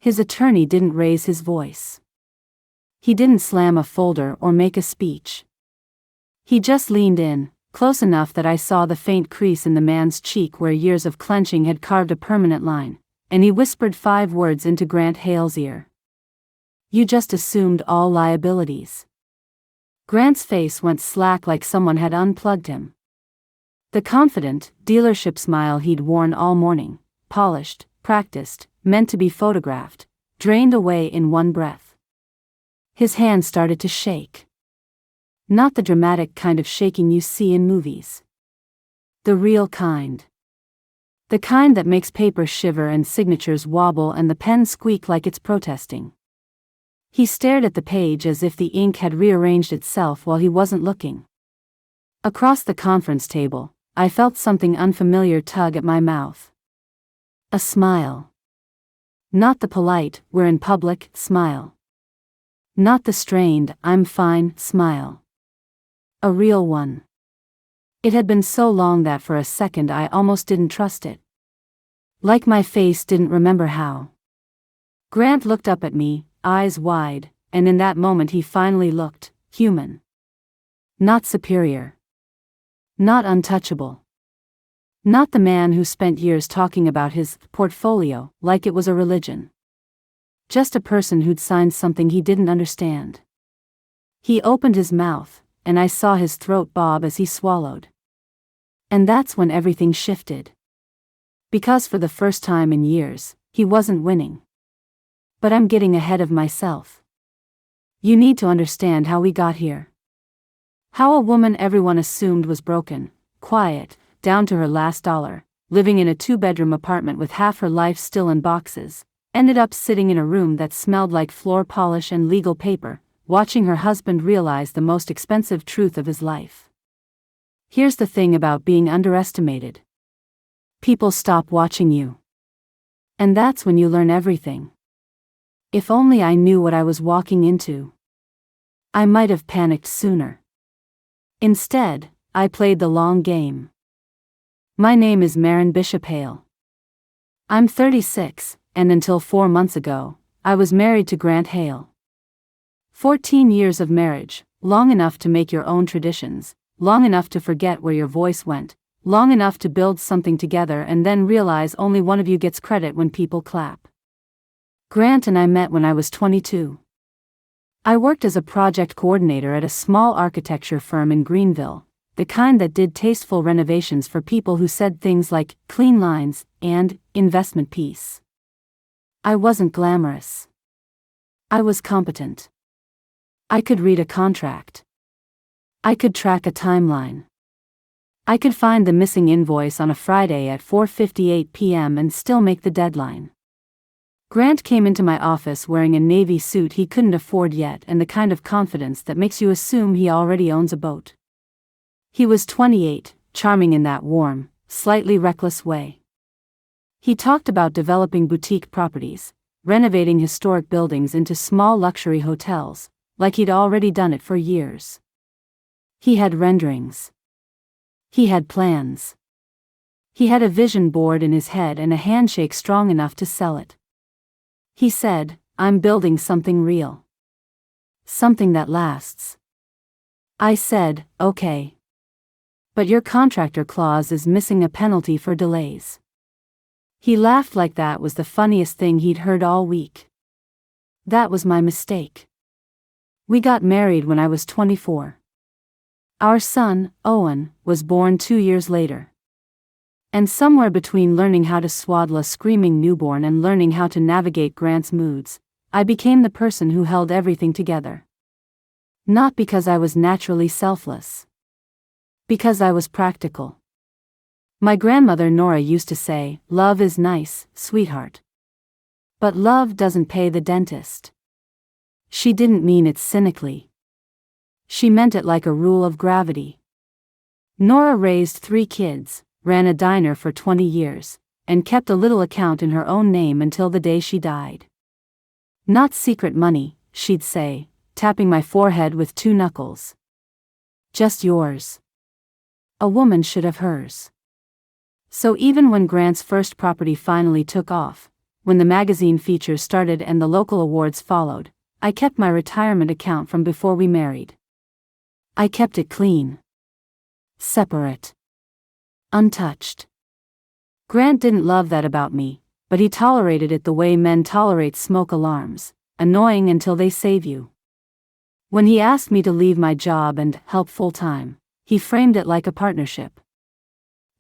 His attorney didn't raise his voice. He didn't slam a folder or make a speech. He just leaned in, close enough that I saw the faint crease in the man's cheek where years of clenching had carved a permanent line, and he whispered 5 words into Grant Hale's ear. "You just assumed all liabilities." Grant's face went slack like someone had unplugged him. The confident, dealership smile he'd worn all morning, polished, practiced, meant to be photographed, drained away in one breath. His hand started to shake. Not the dramatic kind of shaking you see in movies. The real kind. The kind that makes paper shiver and signatures wobble and the pen squeak like it's protesting. He stared at the page as if the ink had rearranged itself while he wasn't looking. Across the conference table, I felt something unfamiliar tug at my mouth. A smile. Not the polite, "we're in public" smile. Not the strained, "I'm fine" smile. A real one. It had been so long that for a second I almost didn't trust it. Like my face didn't remember how. Grant looked up at me, eyes wide, and in that moment he finally looked human. Not superior. Not untouchable. Not the man who spent years talking about his portfolio like it was a religion. Just a person who'd signed something he didn't understand. He opened his mouth, and I saw his throat bob as he swallowed. And that's when everything shifted. Because for the first time in years, he wasn't winning. But I'm getting ahead of myself. You need to understand how we got here. How a woman everyone assumed was broken, quiet, down to her last dollar, living in a 2-bedroom apartment with half her life still in boxes, ended up sitting in a room that smelled like floor polish and legal paper, watching her husband realize the most expensive truth of his life. Here's the thing about being underestimated. People stop watching you. And that's when you learn everything. If only I knew what I was walking into. I might have panicked sooner. Instead, I played the long game. My name is Maren Bishop Hale. I'm 36, and until 4 months ago, I was married to Grant Hale. 14 years of marriage, long enough to make your own traditions, long enough to forget where your voice went, long enough to build something together and then realize only one of you gets credit when people clap. Grant and I met when I was 22. I worked as a project coordinator at a small architecture firm in Greenville, the kind that did tasteful renovations for people who said things like clean lines and investment piece. I wasn't glamorous. I was competent. I could read a contract. I could track a timeline. I could find the missing invoice on a Friday at 4:58 p.m. and still make the deadline. Grant came into my office wearing a navy suit he couldn't afford yet and the kind of confidence that makes you assume he already owns a boat. He was 28, charming in that warm, slightly reckless way. He talked about developing boutique properties, renovating historic buildings into small luxury hotels, like he'd already done it for years. He had renderings. He had plans. He had a vision board in his head and a handshake strong enough to sell it. He said, "I'm building something real. Something that lasts." I said, "Okay. But your contractor clause is missing a penalty for delays." He laughed like that was the funniest thing he'd heard all week. That was my mistake. We got married when I was 24. Our son, Owen, was born 2 years later. And somewhere between learning how to swaddle a screaming newborn and learning how to navigate Grant's moods, I became the person who held everything together. Not because I was naturally selfless. Because I was practical. My grandmother Nora used to say, "Love is nice, sweetheart. But love doesn't pay the dentist." She didn't mean it cynically. She meant it like a rule of gravity. Nora raised 3 kids, ran a diner for 20 years, and kept a little account in her own name until the day she died. "Not secret money," she'd say, tapping my forehead with 2 knuckles. "Just yours. A woman should have hers." So even when Grant's first property finally took off, when the magazine features started and the local awards followed, I kept my retirement account from before we married. I kept it clean. Separate. Untouched. Grant didn't love that about me, but he tolerated it the way men tolerate smoke alarms, annoying until they save you. When he asked me to leave my job and help full-time, he framed it like a partnership.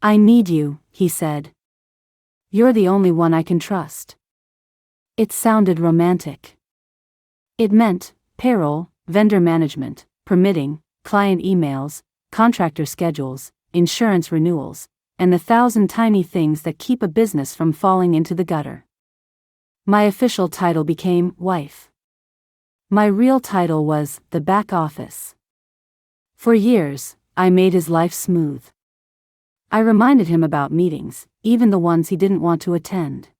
"I need you," he said. "You're the only one I can trust." It sounded romantic. It meant payroll, vendor management, permitting, client emails, contractor schedules, insurance renewals, and the 1,000 tiny things that keep a business from falling into the gutter. My official title became wife. My real title was the back office. For years, I made his life smooth. I reminded him about meetings, even the ones he didn't want to attend.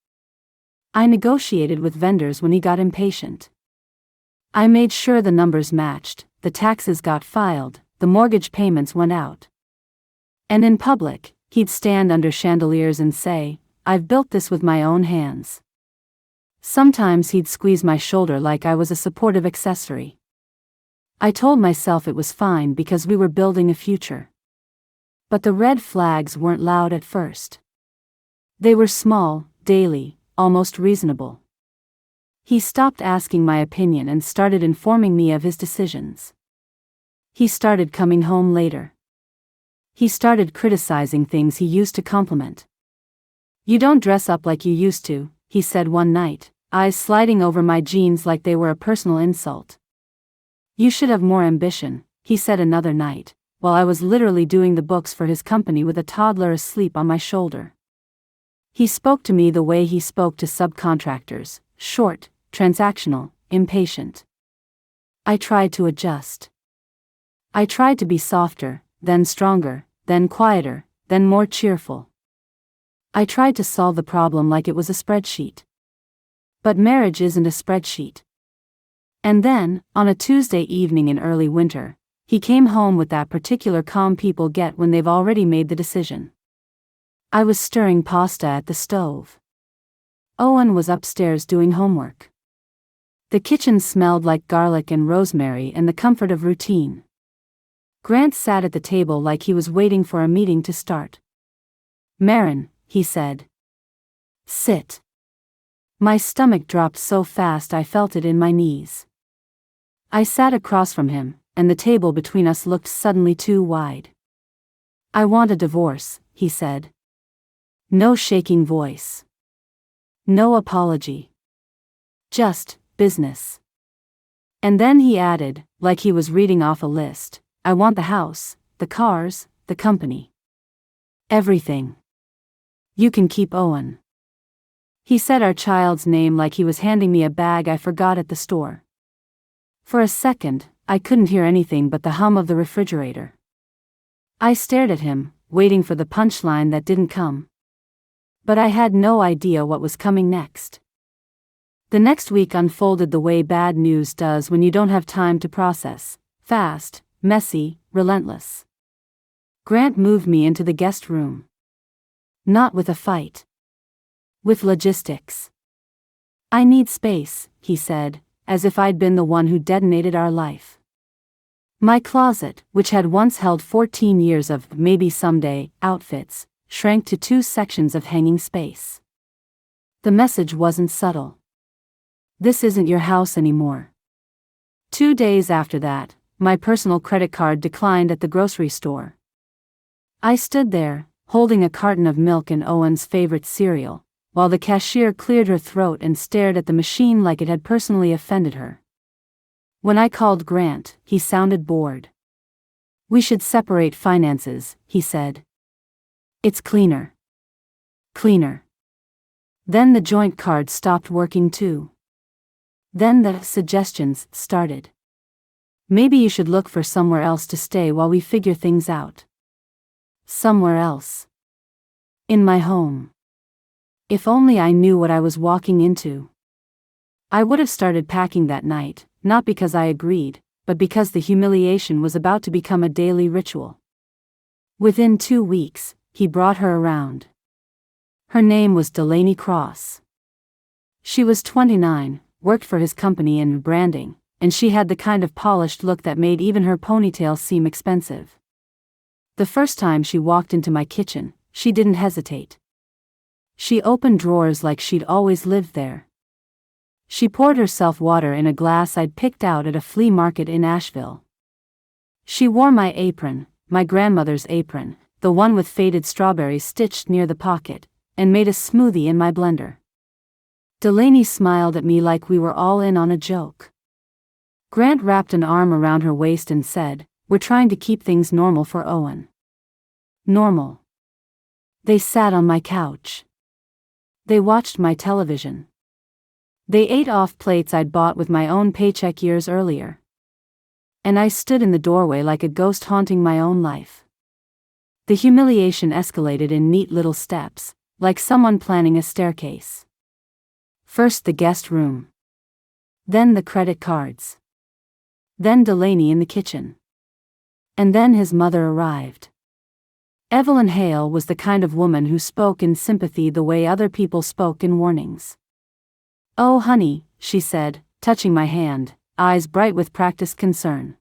I negotiated with vendors when he got impatient. I made sure the numbers matched, the taxes got filed, the mortgage payments went out. And in public, he'd stand under chandeliers and say, "I've built this with my own hands." Sometimes he'd squeeze my shoulder like I was a supportive accessory. I told myself it was fine because we were building a future. But the red flags weren't loud at first. They were small, daily, almost reasonable. He stopped asking my opinion and started informing me of his decisions. He started coming home later. He started criticizing things he used to compliment. "You don't dress up like you used to," he said one night, eyes sliding over my jeans like they were a personal insult. "You should have more ambition," he said another night, while I was literally doing the books for his company with a toddler asleep on my shoulder. He spoke to me the way he spoke to subcontractors, short, transactional, impatient. I tried to adjust. I tried to be softer, then stronger, then quieter, then more cheerful. I tried to solve the problem like it was a spreadsheet. But marriage isn't a spreadsheet. And then, on a Tuesday evening in early winter, he came home with that particular calm people get when they've already made the decision. I was stirring pasta at the stove. Owen was upstairs doing homework. The kitchen smelled like garlic and rosemary and the comfort of routine. Grant sat at the table like he was waiting for a meeting to start. "Marin," he said. "Sit." My stomach dropped so fast I felt it in my knees. I sat across from him, and the table between us looked suddenly too wide. "I want a divorce," he said. No shaking voice. No apology. Just business. And then he added, like he was reading off a list, "I want the house, the cars, the company. Everything. You can keep Owen." He said our child's name like he was handing me a bag I forgot at the store. For a second, I couldn't hear anything but the hum of the refrigerator. I stared at him, waiting for the punchline that didn't come. But I had no idea what was coming next. The next week unfolded the way bad news does when you don't have time to process: fast, messy, relentless. Grant moved me into the guest room. Not with a fight. With logistics. "I need space," he said, as if I'd been the one who detonated our life. My closet, which had once held 14 years of maybe someday outfits, shrank to 2 sections of hanging space. The message wasn't subtle. "This isn't your house anymore." 2 days after that, my personal credit card declined at the grocery store. I stood there, holding a carton of milk and Owen's favorite cereal, while the cashier cleared her throat and stared at the machine like it had personally offended her. When I called Grant, he sounded bored. "We should separate finances," he said. "It's cleaner." Cleaner. Then the joint card stopped working too. Then the suggestions started. "Maybe you should look for somewhere else to stay while we figure things out." Somewhere else. In my home. If only I knew what I was walking into. I would have started packing that night, not because I agreed, but because the humiliation was about to become a daily ritual. Within 2 weeks, he brought her around. Her name was Delaney Cross. She was 29, worked for his company in branding, and she had the kind of polished look that made even her ponytail seem expensive. The first time she walked into my kitchen, she didn't hesitate. She opened drawers like she'd always lived there. She poured herself water in a glass I'd picked out at a flea market in Asheville. She wore my apron, my grandmother's apron, the one with faded strawberries stitched near the pocket, and made a smoothie in my blender. Delaney smiled at me like we were all in on a joke. Grant wrapped an arm around her waist and said, "We're trying to keep things normal for Owen." Normal. They sat on my couch. They watched my television. They ate off plates I'd bought with my own paycheck years earlier. And I stood in the doorway like a ghost haunting my own life. The humiliation escalated in neat little steps, like someone planning a staircase. First the guest room. Then the credit cards. Then Delaney in the kitchen. And then his mother arrived. Evelyn Hale was the kind of woman who spoke in sympathy the way other people spoke in warnings. "Oh honey," she said, touching my hand, eyes bright with practiced concern.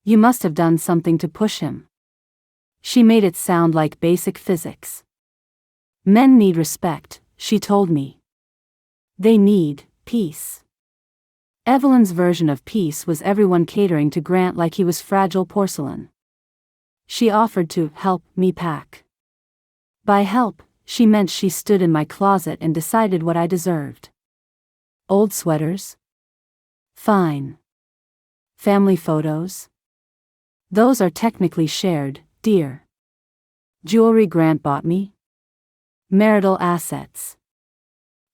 "You must have done something to push him." She made it sound like basic physics. "Men need respect," she told me. "They need peace." Evelyn's version of peace was everyone catering to Grant like he was fragile porcelain. She offered to help me pack. By help, she meant she stood in my closet and decided what I deserved. Old sweaters? Fine. Family photos? Those are technically shared, dear. Jewelry Grant bought me? Marital assets.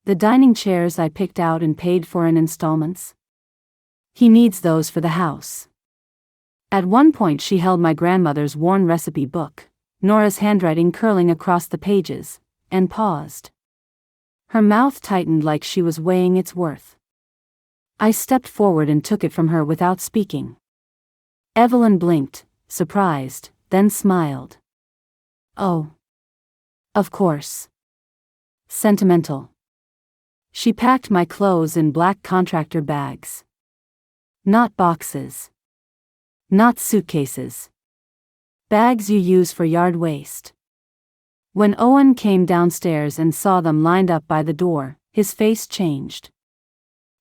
The dining chairs I picked out and paid for in installments? He needs those for the house. At one point she held my grandmother's worn recipe book, Nora's handwriting curling across the pages, and paused. Her mouth tightened like she was weighing its worth. I stepped forward and took it from her without speaking. Evelyn blinked, surprised, then smiled. "Oh. Of course. Sentimental." She packed my clothes in black contractor bags. Not boxes. Not suitcases. Bags you use for yard waste. When Owen came downstairs and saw them lined up by the door, his face changed.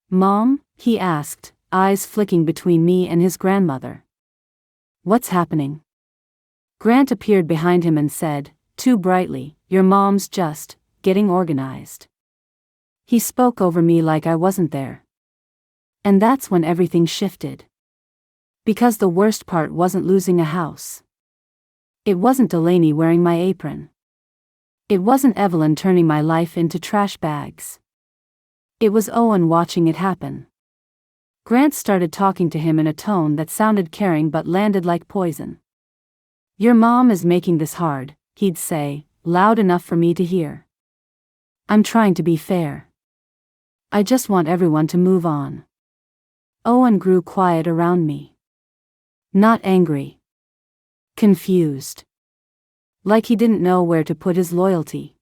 "Mom?" he asked, eyes flicking between me and his grandmother. "What's happening?" Grant appeared behind him and said, too brightly, "Your mom's just getting organized." He spoke over me like I wasn't there. And that's when everything shifted. Because the worst part wasn't losing a house. It wasn't Delaney wearing my apron. It wasn't Evelyn turning my life into trash bags. It was Owen watching it happen. Grant started talking to him in a tone that sounded caring but landed like poison. "Your mom is making this hard," he'd say, loud enough for me to hear. "I'm trying to be fair. I just want everyone to move on." Owen grew quiet around me. Not angry. Confused. Like he didn't know where to put his loyalty.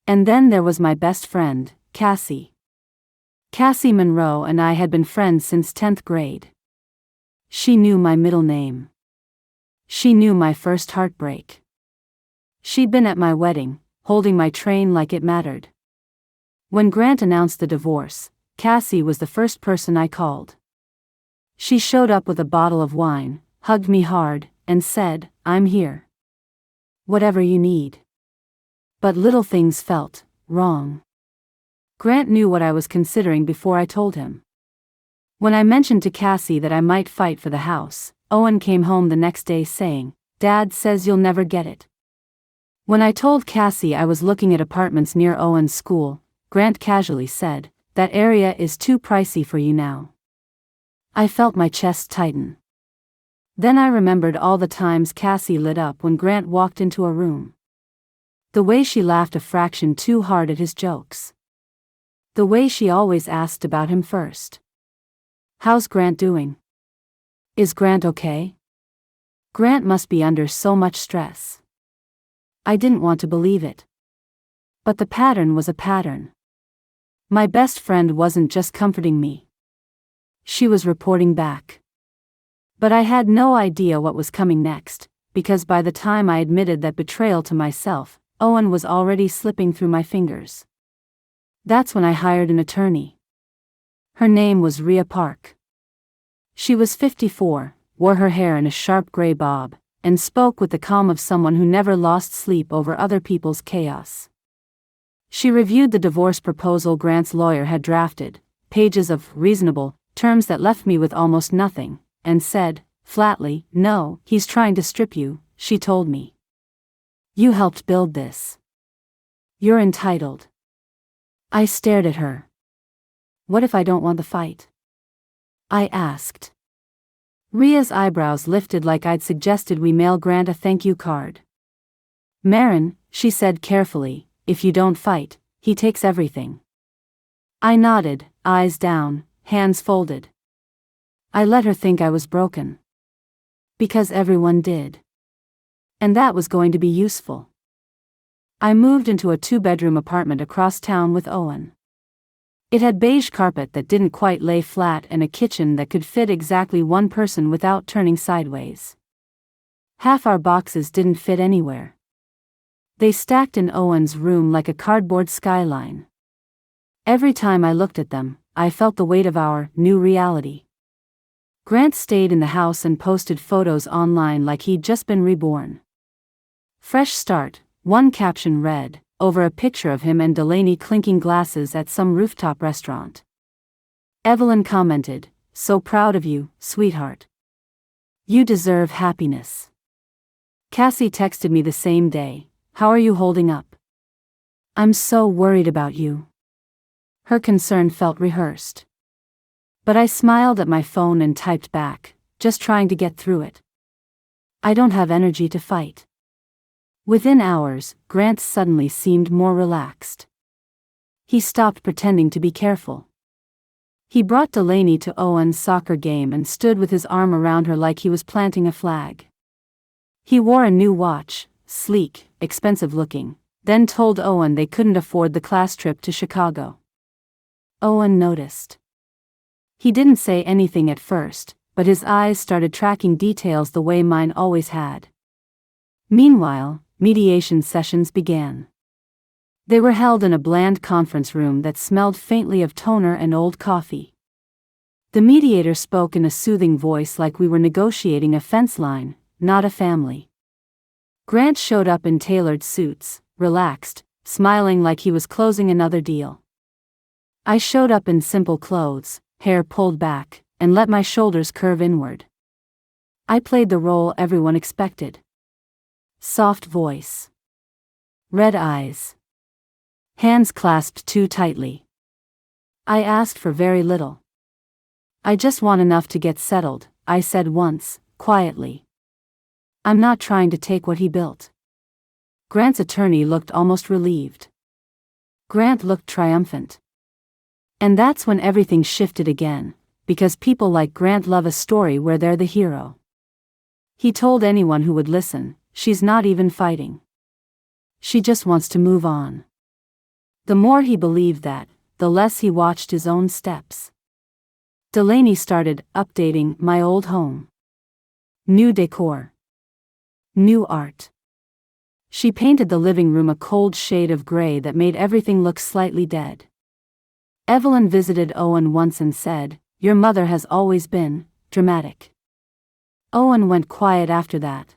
And then there was my best friend, Cassie. Cassie Monroe and I had been friends since 10th grade. She knew my middle name. She knew my first heartbreak. She'd been at my wedding, holding my train like it mattered. When Grant announced the divorce, Cassie was the first person I called. She showed up with a bottle of wine, hugged me hard, and said, "I'm here. Whatever you need." But little things felt wrong. Grant knew what I was considering before I told him. When I mentioned to Cassie that I might fight for the house, Owen came home the next day saying, "Dad says you'll never get it." When I told Cassie I was looking at apartments near Owen's school, Grant casually said, "That area is too pricey for you now." I felt my chest tighten. Then I remembered all the times Cassie lit up when Grant walked into a room. The way she laughed a fraction too hard at his jokes. The way she always asked about him first. "How's Grant doing? Is Grant okay? Grant must be under so much stress." I didn't want to believe it. But the pattern was a pattern. My best friend wasn't just comforting me. She was reporting back. But I had no idea what was coming next, because by the time I admitted that betrayal to myself, Owen was already slipping through my fingers. That's when I hired an attorney. Her name was Rhea Park. She was 54, wore her hair in a sharp gray bob, and spoke with the calm of someone who never lost sleep over other people's chaos. She reviewed the divorce proposal Grant's lawyer had drafted, pages of reasonable terms that left me with almost nothing, and said, flatly, "No, he's trying to strip you," she told me. "You helped build this. You're entitled." I stared at her. "What if I don't want the fight?" I asked. Rhea's eyebrows lifted like I'd suggested we mail Grant a thank you card. "Marin," she said carefully, "if you don't fight, he takes everything." I nodded, eyes down, hands folded. I let her think I was broken. Because everyone did. And that was going to be useful. I moved into a 2-bedroom apartment across town with Owen. It had beige carpet that didn't quite lay flat and a kitchen that could fit exactly one person without turning sideways. Half our boxes didn't fit anywhere. They stacked in Owen's room like a cardboard skyline. Every time I looked at them, I felt the weight of our new reality. Grant stayed in the house and posted photos online like he'd just been reborn. "Fresh start," one caption read, over a picture of him and Delaney clinking glasses at some rooftop restaurant. Evelyn commented, "So proud of you, sweetheart. You deserve happiness." Cassie texted me the same day, "How are you holding up? I'm so worried about you." Her concern felt rehearsed. But I smiled at my phone and typed back, "Just trying to get through it. I don't have energy to fight." Within hours, Grant suddenly seemed more relaxed. He stopped pretending to be careful. He brought Delaney to Owen's soccer game and stood with his arm around her like he was planting a flag. He wore a new watch, sleek, expensive looking, then told Owen they couldn't afford the class trip to Chicago. Owen noticed. He didn't say anything at first, but his eyes started tracking details the way mine always had. Meanwhile, mediation sessions began. They were held in a bland conference room that smelled faintly of toner and old coffee. The mediator spoke in a soothing voice like we were negotiating a fence line, not a family. Grant showed up in tailored suits, relaxed, smiling like he was closing another deal. I showed up in simple clothes, hair pulled back, and let my shoulders curve inward. I played the role everyone expected. Soft voice. Red eyes. Hands clasped too tightly. I asked for very little. "I just want enough to get settled," I said once, quietly. "I'm not trying to take what he built." Grant's attorney looked almost relieved. Grant looked triumphant. And that's when everything shifted again, because people like Grant love a story where they're the hero. He told anyone who would listen, "She's not even fighting. She just wants to move on." The more he believed that, the less he watched his own steps. Delaney started updating my old home. New decor. New art. She painted the living room a cold shade of gray that made everything look slightly dead. Evelyn visited Owen once and said, "Your mother has always been dramatic." Owen went quiet after that.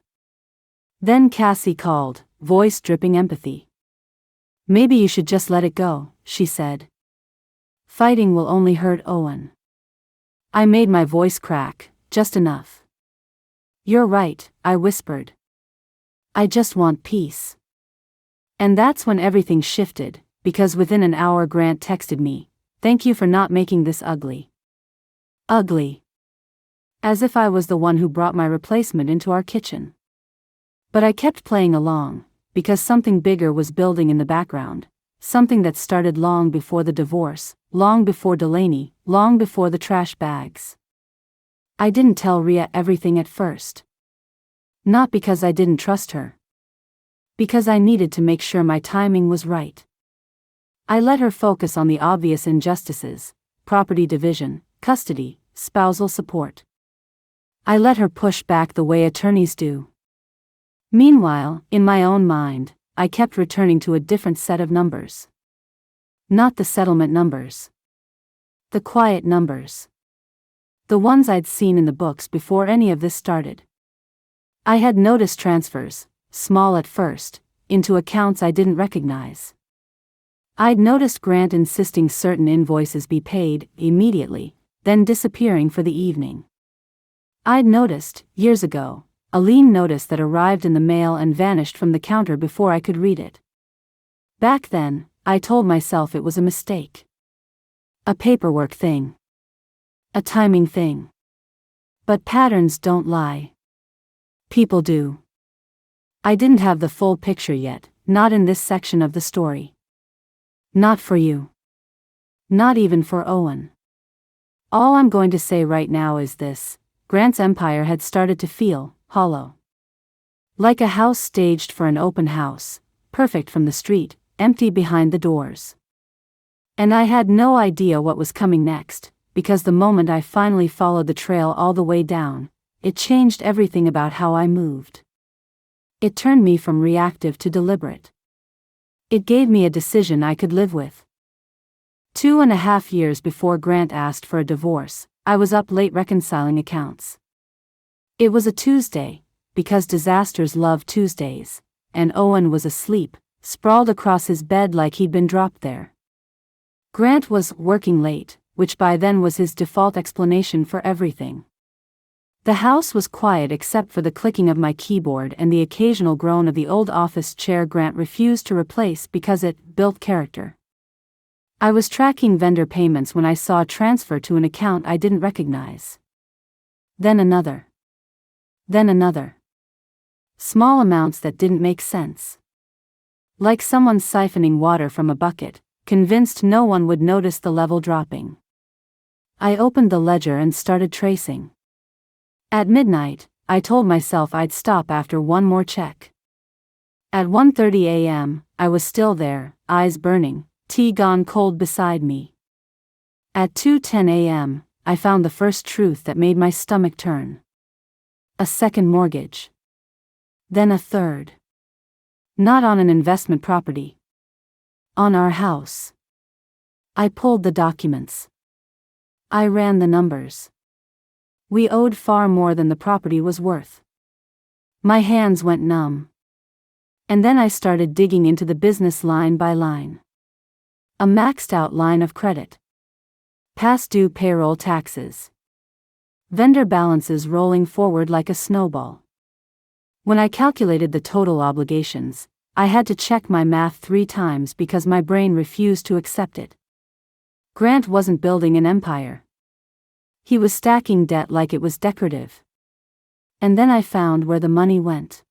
Then Cassie called, voice dripping empathy. "Maybe you should just let it go," she said. "Fighting will only hurt Owen." I made my voice crack, just enough. "You're right," I whispered. "I just want peace." And that's when everything shifted, because within an hour Grant texted me, "Thank you for not making this ugly." Ugly. As if I was the one who brought my replacement into our kitchen. But I kept playing along, because something bigger was building in the background, something that started long before the divorce, long before Delaney, long before the trash bags. I didn't tell Rhea everything at first. Not because I didn't trust her. Because I needed to make sure my timing was right. I let her focus on the obvious injustices: property division, custody, spousal support. I let her push back the way attorneys do. Meanwhile, in my own mind, I kept returning to a different set of numbers. Not the settlement numbers. The quiet numbers. The ones I'd seen in the books before any of this started. I had noticed transfers, small at first, into accounts I didn't recognize. I'd noticed Grant insisting certain invoices be paid immediately, then disappearing for the evening. I'd noticed, years ago, a lien notice that arrived in the mail and vanished from the counter before I could read it. Back then, I told myself it was a mistake. A paperwork thing. A timing thing. But patterns don't lie. People do. I didn't have the full picture yet, not in this section of the story. Not for you. Not even for Owen. All I'm going to say right now is this: Grant's empire had started to feel hollow. Like a house staged for an open house, perfect from the street, empty behind the doors. And I had no idea what was coming next, because the moment I finally followed the trail all the way down, it changed everything about how I moved. It turned me from reactive to deliberate. It gave me a decision I could live with. 2.5 years before Grant asked for a divorce, I was up late reconciling accounts. It was a Tuesday, because disasters love Tuesdays, and Owen was asleep, sprawled across his bed like he'd been dropped there. Grant was working late, which by then was his default explanation for everything. The house was quiet except for the clicking of my keyboard and the occasional groan of the old office chair Grant refused to replace because it built character. I was tracking vendor payments when I saw a transfer to an account I didn't recognize. Then another. Then another. Small amounts that didn't make sense. Like someone siphoning water from a bucket, convinced no one would notice the level dropping. I opened the ledger and started tracing. At midnight, I told myself I'd stop after one more check. At 1:30 a.m., I was still there, eyes burning, tea gone cold beside me. At 2:10 a.m., I found the first truth that made my stomach turn. A second mortgage. Then a third. Not on an investment property. On our house. I pulled the documents. I ran the numbers. We owed far more than the property was worth. My hands went numb. And then I started digging into the business line by line. A maxed out line of credit. Past due payroll taxes. Vendor balances rolling forward like a snowball. When I calculated the total obligations, I had to check my math 3 times because my brain refused to accept it. Grant wasn't building an empire. He was stacking debt like it was decorative. And then I found where the money went.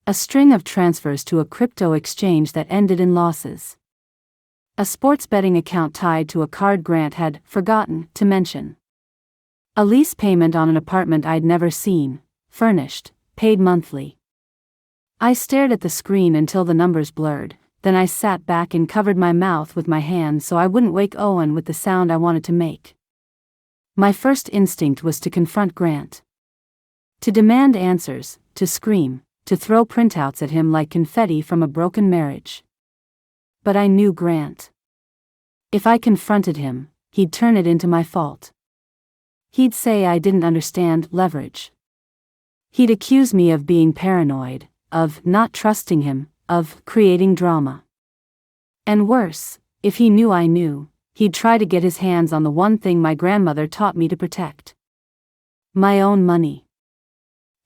A string of transfers to a crypto exchange that ended in losses. A sports betting account tied to a card Grant had forgotten to mention. A lease payment on an apartment I'd never seen, furnished, paid monthly. I stared at the screen until the numbers blurred, then I sat back and covered my mouth with my hand so I wouldn't wake Owen with the sound I wanted to make. My first instinct was to confront Grant. To demand answers, to scream, to throw printouts at him like confetti from a broken marriage. But I knew Grant. If I confronted him, he'd turn it into my fault. He'd say I didn't understand leverage. He'd accuse me of being paranoid, of not trusting him, of creating drama. And worse, if he knew I knew, he'd try to get his hands on the one thing my grandmother taught me to protect. My own money.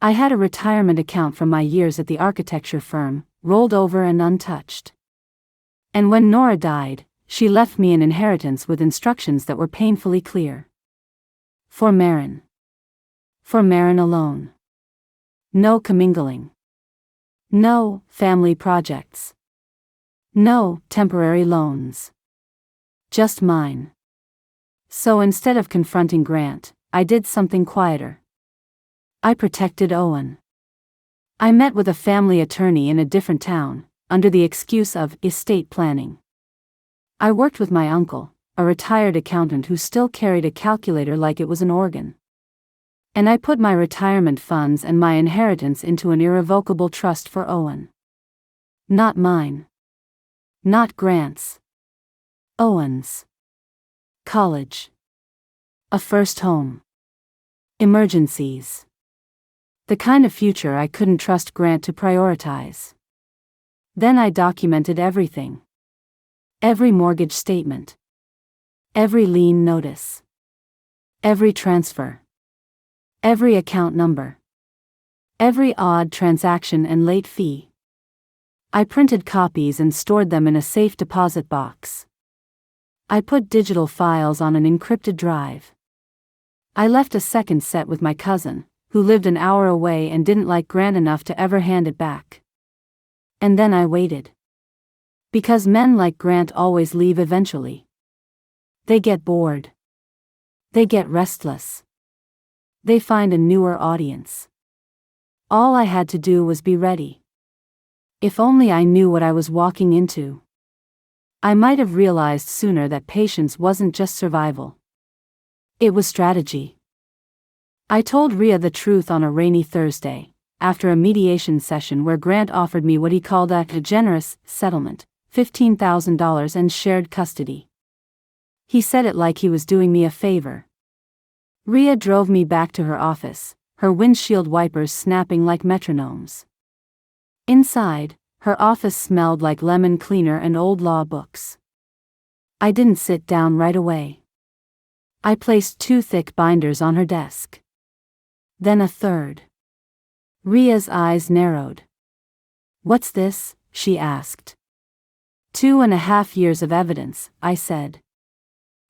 I had a retirement account from my years at the architecture firm, rolled over and untouched. And when Nora died, she left me an inheritance with instructions that were painfully clear. For Marin. For Marin alone. No commingling. No family projects. No temporary loans. Just mine. So instead of confronting Grant, I did something quieter. I protected Owen. I met with a family attorney in a different town, under the excuse of estate planning. I worked with my uncle, a retired accountant who still carried a calculator like it was an organ. And I put my retirement funds and my inheritance into an irrevocable trust for Owen. Not mine. Not Grant's. Owen's. College. A first home. Emergencies. The kind of future I couldn't trust Grant to prioritize. Then I documented everything. Every mortgage statement. Every lien notice. Every transfer. Every account number. Every odd transaction and late fee. I printed copies and stored them in a safe deposit box. I put digital files on an encrypted drive. I left a second set with my cousin, who lived an hour away and didn't like Grant enough to ever hand it back. And then I waited. Because men like Grant always leave eventually. They get bored. They get restless. They find a newer audience. All I had to do was be ready. If only I knew what I was walking into. I might have realized sooner that patience wasn't just survival. It was strategy. I told Rhea the truth on a rainy Thursday, after a mediation session where Grant offered me what he called a generous settlement, $15,000 and shared custody. He said it like he was doing me a favor. Rhea drove me back to her office, her windshield wipers snapping like metronomes. Inside, her office smelled like lemon cleaner and old law books. I didn't sit down right away. I placed 2 thick binders on her desk. Then a third. Rhea's eyes narrowed. "What's this?" she asked. 2.5 years of evidence, I said.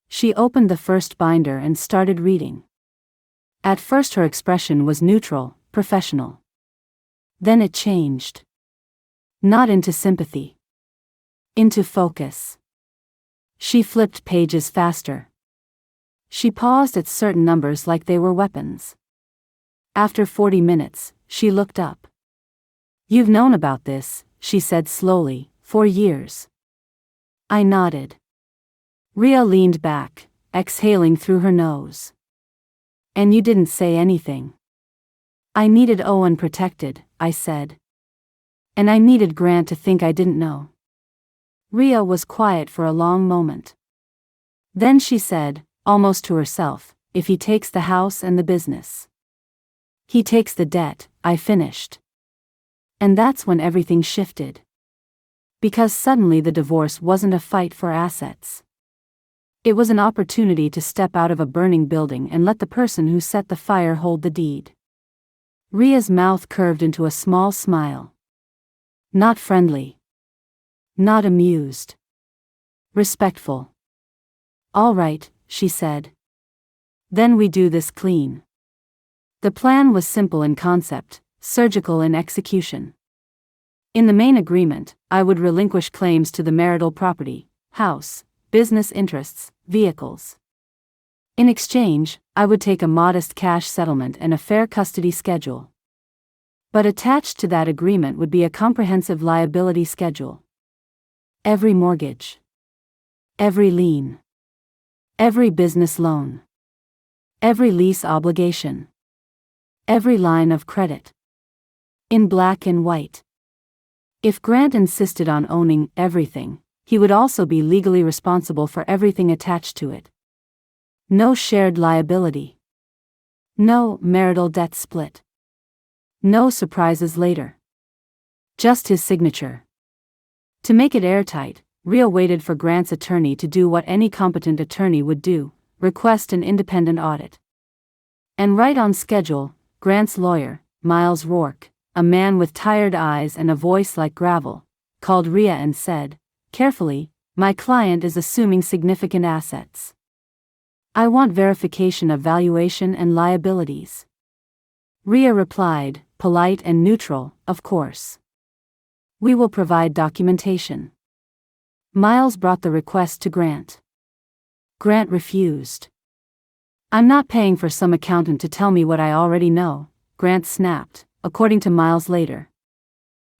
She opened the first binder and started reading. At first her expression was neutral, professional. Then it changed. Not into sympathy. Into focus. She flipped pages faster. She paused at certain numbers like they were weapons. After 40 minutes, she looked up. "You've known about this," she said slowly, "for years." I nodded. Rhea leaned back, exhaling through her nose. "And you didn't say anything." "I needed Owen protected," I said. "And I needed Grant to think I didn't know." Rhea was quiet for a long moment. Then she said, almost to herself, "If he takes the house and the business. He takes the debt," I finished. And that's when everything shifted. Because suddenly the divorce wasn't a fight for assets. It was an opportunity to step out of a burning building and let the person who set the fire hold the deed. Rhea's mouth curved into a small smile. Not friendly. Not amused. Respectful. "All right," she said. "Then we do this clean." The plan was simple in concept, surgical in execution. In the main agreement, I would relinquish claims to the marital property, house, business interests, vehicles. In exchange, I would take a modest cash settlement and a fair custody schedule. But attached to that agreement would be a comprehensive liability schedule. Every mortgage. Every lien. Every business loan. Every lease obligation. Every line of credit. In black and white. If Grant insisted on owning everything, he would also be legally responsible for everything attached to it. No shared liability. No marital debt split. No surprises later. Just his signature. To make it airtight, Rhea waited for Grant's attorney to do what any competent attorney would do, request an independent audit. And right on schedule, Grant's lawyer, Miles Rourke, a man with tired eyes and a voice like gravel, called Rhea and said, carefully, "My client is assuming significant assets. I want verification of valuation and liabilities." Rhea replied, polite and neutral, "Of course. We will provide documentation." Miles brought the request to Grant. Grant refused. "I'm not paying for some accountant to tell me what I already know," Grant snapped, according to Miles later.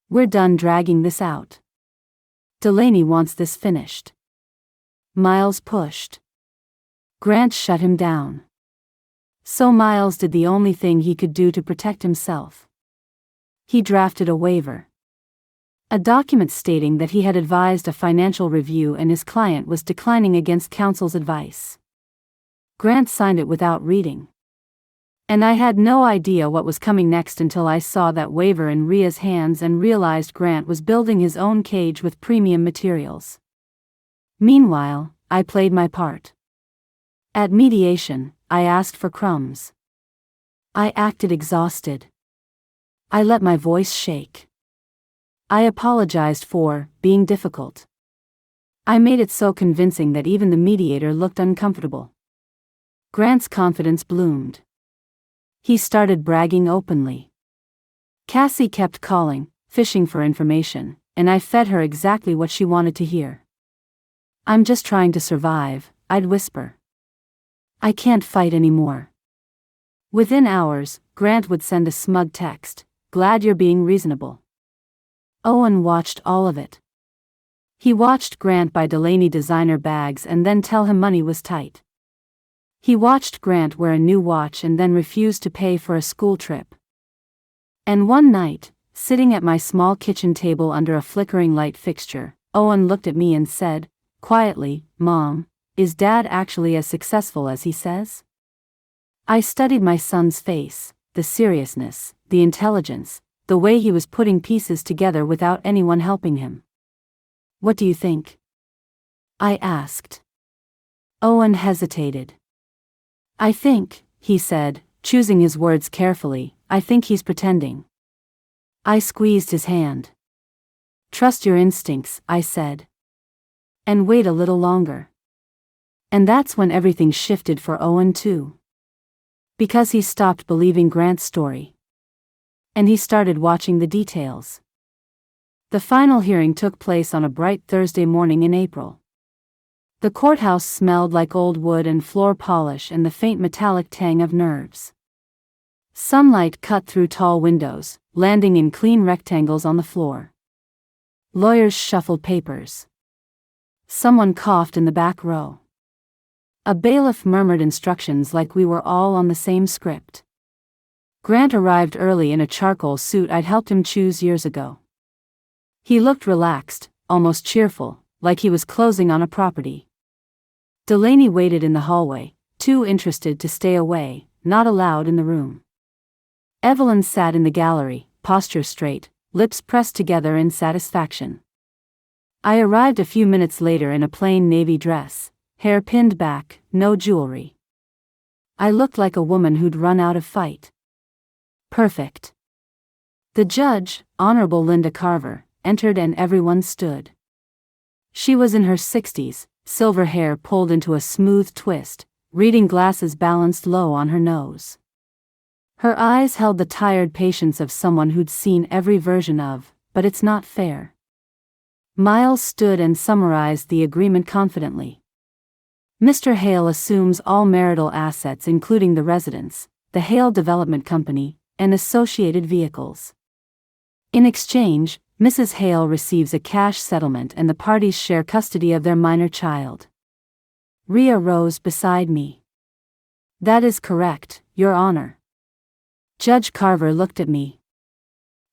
"We're done dragging this out. Delaney wants this finished." Miles pushed. Grant shut him down. So Miles did the only thing he could do to protect himself. He drafted a waiver. A document stating that he had advised a financial review and his client was declining against counsel's advice. Grant signed it without reading. And I had no idea what was coming next until I saw that waiver in Ria's hands and realized Grant was building his own cage with premium materials. Meanwhile, I played my part. At mediation, I asked for crumbs. I acted exhausted. I let my voice shake. I apologized for being difficult. I made it so convincing that even the mediator looked uncomfortable. Grant's confidence bloomed. He started bragging openly. Cassie kept calling, fishing for information, and I fed her exactly what she wanted to hear. "I'm just trying to survive," I'd whisper. "I can't fight anymore." Within hours, Grant would send a smug text, "Glad you're being reasonable." Owen watched all of it. He watched Grant buy Delaney designer bags and then tell him money was tight. He watched Grant wear a new watch and then refuse to pay for a school trip. And one night, sitting at my small kitchen table under a flickering light fixture, Owen looked at me and said, quietly, "Mom, is Dad actually as successful as he says?" I studied my son's face, the seriousness, the intelligence, the way he was putting pieces together without anyone helping him. "What do you think?" I asked. Owen hesitated. "I think," he said, choosing his words carefully, "I think he's pretending." I squeezed his hand. "Trust your instincts," I said. "And wait a little longer." And that's when everything shifted for Owen too. Because he stopped believing Grant's story. And he started watching the details. The final hearing took place on a bright Thursday morning in April. The courthouse smelled like old wood and floor polish and the faint metallic tang of nerves. Sunlight cut through tall windows, landing in clean rectangles on the floor. Lawyers shuffled papers. Someone coughed in the back row. A bailiff murmured instructions like we were all on the same script. Grant arrived early in a charcoal suit I'd helped him choose years ago. He looked relaxed, almost cheerful, like he was closing on a property. Delaney waited in the hallway, too interested to stay away, not allowed in the room. Evelyn sat in the gallery, posture straight, lips pressed together in satisfaction. I arrived a few minutes later in a plain navy dress, hair pinned back, no jewelry. I looked like a woman who'd run out of fight. Perfect. The judge, Honorable Linda Carver, entered and everyone stood. She was in her 60s, silver hair pulled into a smooth twist, reading glasses balanced low on her nose. Her eyes held the tired patience of someone who'd seen every version of, "But it's not fair." Miles stood and summarized the agreement confidently. "Mr. Hale assumes all marital assets including the residence, the Hale Development Company, and associated vehicles. In exchange, Mrs. Hale receives a cash settlement and the parties share custody of their minor child." Ria rose beside me. "That is correct, Your Honor." Judge Carver looked at me.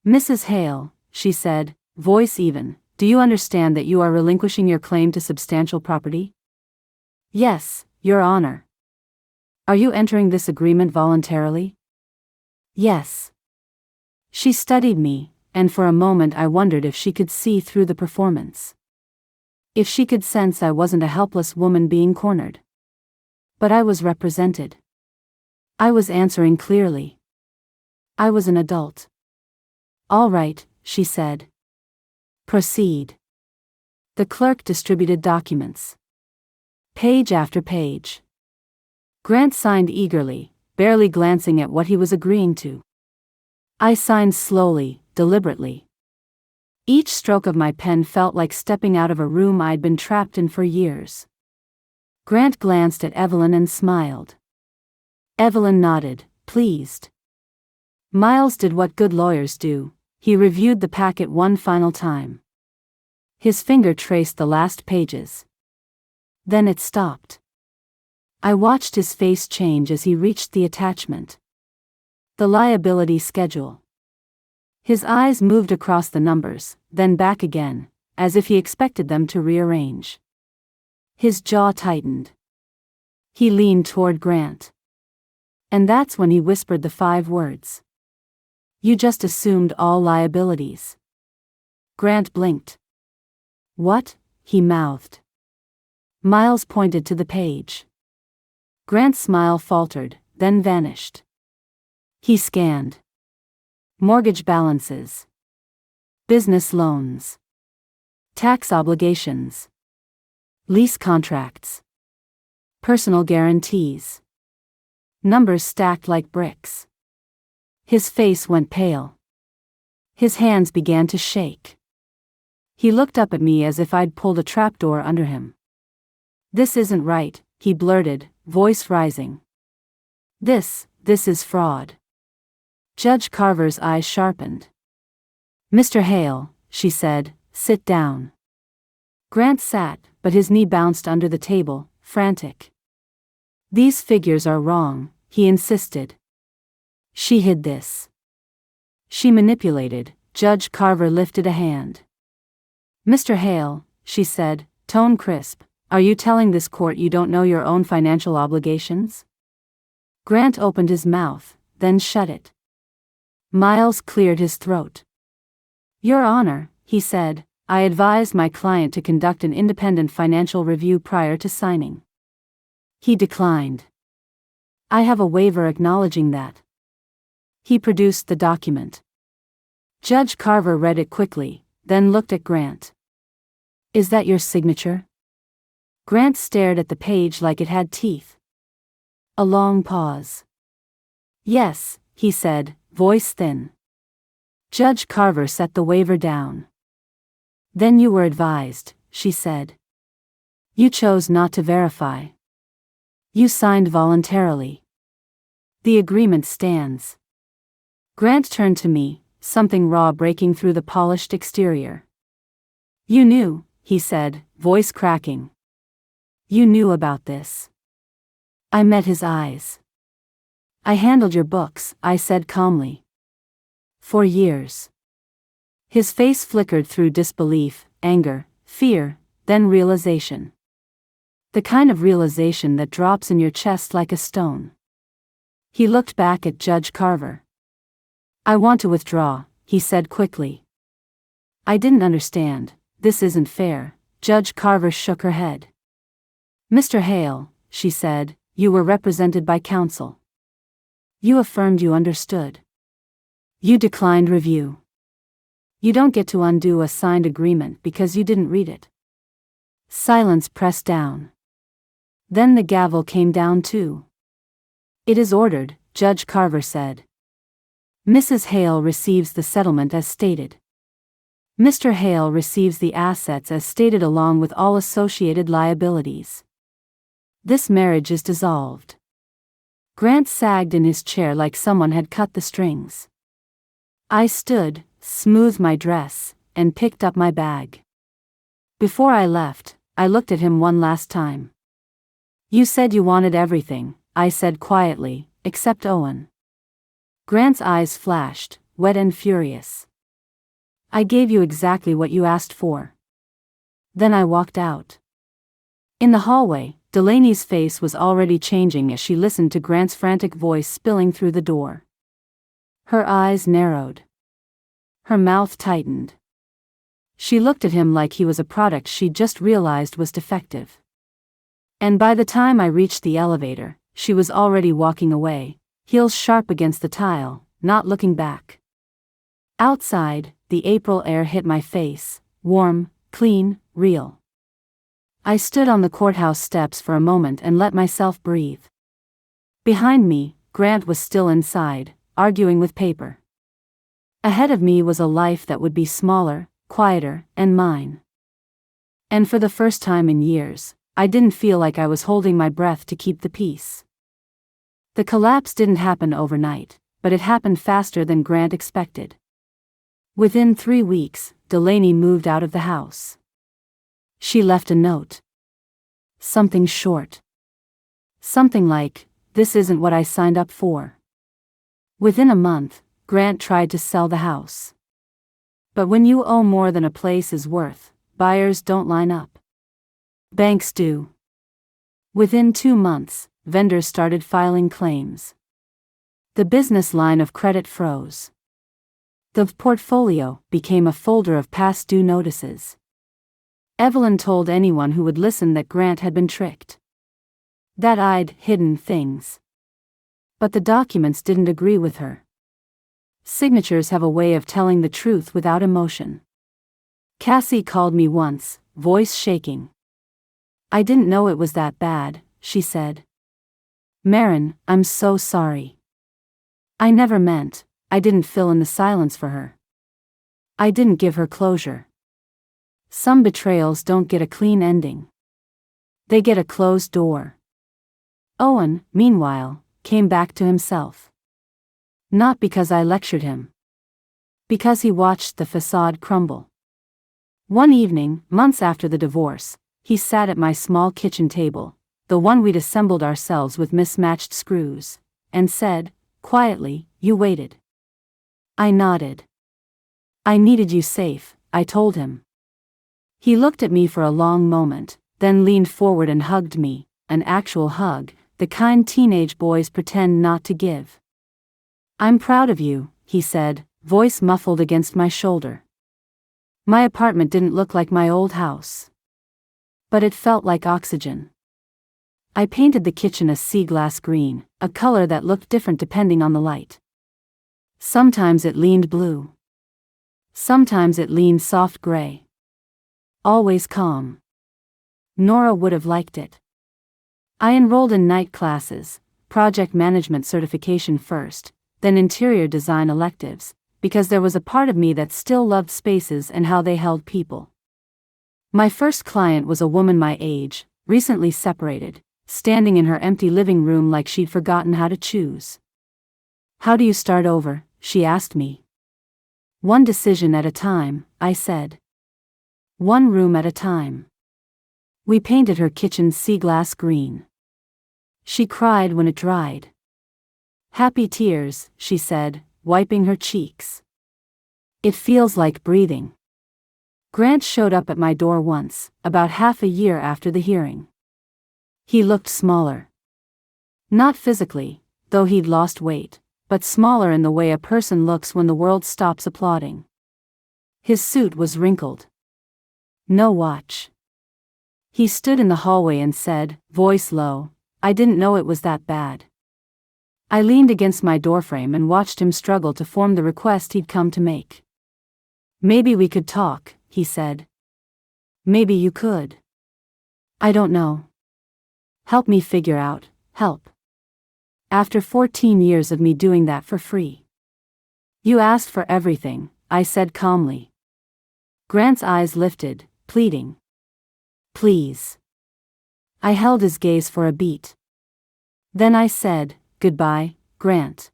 "Mrs. Hale," she said, voice even, "do you understand that you are relinquishing your claim to substantial property?" "Yes, Your Honor." "Are you entering this agreement voluntarily?" "Yes." She studied me, and for a moment I wondered if she could see through the performance. If she could sense I wasn't a helpless woman being cornered. But I was represented. I was answering clearly. I was an adult. "All right," she said. "Proceed." The clerk distributed documents. Page after page. Grant signed eagerly, barely glancing at what he was agreeing to. I signed slowly, deliberately. Each stroke of my pen felt like stepping out of a room I'd been trapped in for years. Grant glanced at Evelyn and smiled. Evelyn nodded, pleased. Miles did what good lawyers do. He reviewed the packet one final time. His finger traced the last pages. Then it stopped. I watched his face change as he reached the attachment. The liability schedule. His eyes moved across the numbers, then back again, as if he expected them to rearrange. His jaw tightened. He leaned toward Grant. And that's when he whispered the 5 words. "You just assumed all liabilities." Grant blinked. "What?" he mouthed. Miles pointed to the page. Grant's smile faltered, then vanished. He scanned. Mortgage balances. Business loans. Tax obligations. Lease contracts. Personal guarantees. Numbers stacked like bricks. His face went pale. His hands began to shake. He looked up at me as if I'd pulled a trapdoor under him. "This isn't right," he blurted, voice rising. This is fraud." Judge Carver's eyes sharpened. "Mr. Hale," she said, "sit down." Grant sat, but his knee bounced under the table, frantic. "These figures are wrong," he insisted. "She hid this. She manipulated." Judge Carver lifted a hand. "Mr. Hale," she said, tone crisp, "are you telling this court you don't know your own financial obligations?" Grant opened his mouth, then shut it. Miles cleared his throat. "Your Honor," he said, "I advised my client to conduct an independent financial review prior to signing." He declined. "I have a waiver acknowledging that." He produced the document. Judge Carver read it quickly, then looked at Grant. "Is that your signature?" Grant stared at the page like it had teeth. A long pause. "Yes," he said, voice thin. Judge Carver set the waiver down. "Then you were advised," she said. "You chose not to verify. You signed voluntarily. The agreement stands." Grant turned to me, something raw breaking through the polished exterior. "You knew," he said, voice cracking. "You knew about this." I met his eyes. "I handled your books," I said calmly. "For years." His face flickered through disbelief, anger, fear, then realization. The kind of realization that drops in your chest like a stone. He looked back at Judge Carver. "I want to withdraw," he said quickly. "I didn't understand. This isn't fair." Judge Carver shook her head. "Mr. Hale," she said, "you were represented by counsel. You affirmed you understood. You declined review. You don't get to undo a signed agreement because you didn't read it." Silence pressed down. Then the gavel came down too. "It is ordered," Judge Carver said. "Mrs. Hale receives the settlement as stated. Mr. Hale receives the assets as stated along with all associated liabilities. This marriage is dissolved." Grant sagged in his chair like someone had cut the strings. I stood, smoothed my dress, and picked up my bag. Before I left, I looked at him one last time. "You said you wanted everything," I said quietly, "except Owen." Grant's eyes flashed, wet and furious. "I gave you exactly what you asked for." Then I walked out. In the hallway, Delaney's face was already changing as she listened to Grant's frantic voice spilling through the door. Her eyes narrowed. Her mouth tightened. She looked at him like he was a product she'd just realized was defective. And by the time I reached the elevator, she was already walking away, heels sharp against the tile, not looking back. Outside, the April air hit my face, warm, clean, real. I stood on the courthouse steps for a moment and let myself breathe. Behind me, Grant was still inside, arguing with paper. Ahead of me was a life that would be smaller, quieter, and mine. And for the first time in years, I didn't feel like I was holding my breath to keep the peace. The collapse didn't happen overnight, but it happened faster than Grant expected. Within 3 weeks, Delaney moved out of the house. She left a note. Something short. Something like, "This isn't what I signed up for." Within a month, Grant tried to sell the house. But when you owe more than a place is worth, buyers don't line up. Banks do. Within 2 months, vendors started filing claims. The business line of credit froze. The portfolio became a folder of past due notices. Evelyn told anyone who would listen that Grant had been tricked. That I'd hidden things. But the documents didn't agree with her. Signatures have a way of telling the truth without emotion. Cassie called me once, voice shaking. "I didn't know it was that bad," she said. "Marin, I'm so sorry. I never meant, I didn't fill in the silence for her. I didn't give her closure. Some betrayals don't get a clean ending. They get a closed door." Owen, meanwhile, came back to himself. Not because I lectured him. Because he watched the facade crumble. One evening, months after the divorce, he sat at my small kitchen table, the one we'd assembled ourselves with mismatched screws, and said, quietly, "You waited." I nodded. "I needed you safe," I told him. He looked at me for a long moment, then leaned forward and hugged me, an actual hug, the kind teenage boys pretend not to give. "I'm proud of you," he said, voice muffled against my shoulder. My apartment didn't look like my old house. But it felt like oxygen. I painted the kitchen a sea glass green, a color that looked different depending on the light. Sometimes it leaned blue. Sometimes it leaned soft gray. Always calm. Nora would have liked it. I enrolled in night classes, project management certification first, then interior design electives, because there was a part of me that still loved spaces and how they held people. My first client was a woman my age, recently separated, standing in her empty living room like she'd forgotten how to choose. "How do you start over?" she asked me. "One decision at a time," I said. "One room at a time." We painted her kitchen sea glass green. She cried when it dried. "Happy tears," she said, wiping her cheeks. "It feels like breathing." Grant showed up at my door once, about half a year after the hearing. He looked smaller. Not physically, though he'd lost weight, but smaller in the way a person looks when the world stops applauding. His suit was wrinkled. No watch. He stood in the hallway and said, voice low, "I didn't know it was that bad." I leaned against my doorframe and watched him struggle to form the request he'd come to make. "Maybe we could talk," he said. "Maybe you could. I don't know. Help me figure out, help. After 14 years of me doing that for free." "You asked for everything," I said calmly. Grant's eyes lifted, pleading. "Please." I held his gaze for a beat. Then I said, "Goodbye, Grant."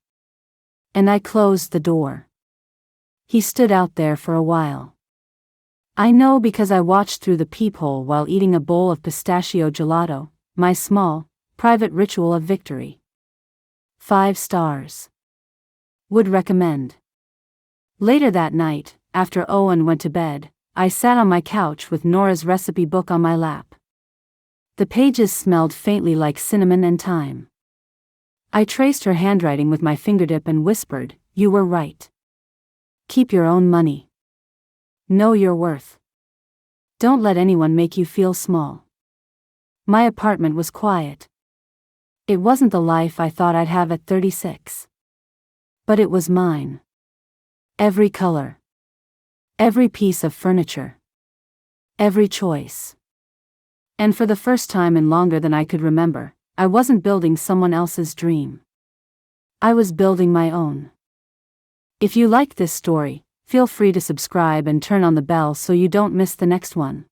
And I closed the door. He stood out there for a while. I know because I watched through the peephole while eating a bowl of pistachio gelato, my small, private ritual of victory. 5 stars. Would recommend. Later that night, after Owen went to bed, I sat on my couch with Nora's recipe book on my lap. The pages smelled faintly like cinnamon and thyme. I traced her handwriting with my fingertip and whispered, "You were right. Keep your own money. Know your worth. Don't let anyone make you feel small." My apartment was quiet. It wasn't the life I thought I'd have at 36. But it was mine. Every color. Every piece of furniture. Every choice. And for the first time in longer than I could remember, I wasn't building someone else's dream. I was building my own. If you like this story, feel free to subscribe and turn on the bell so you don't miss the next one.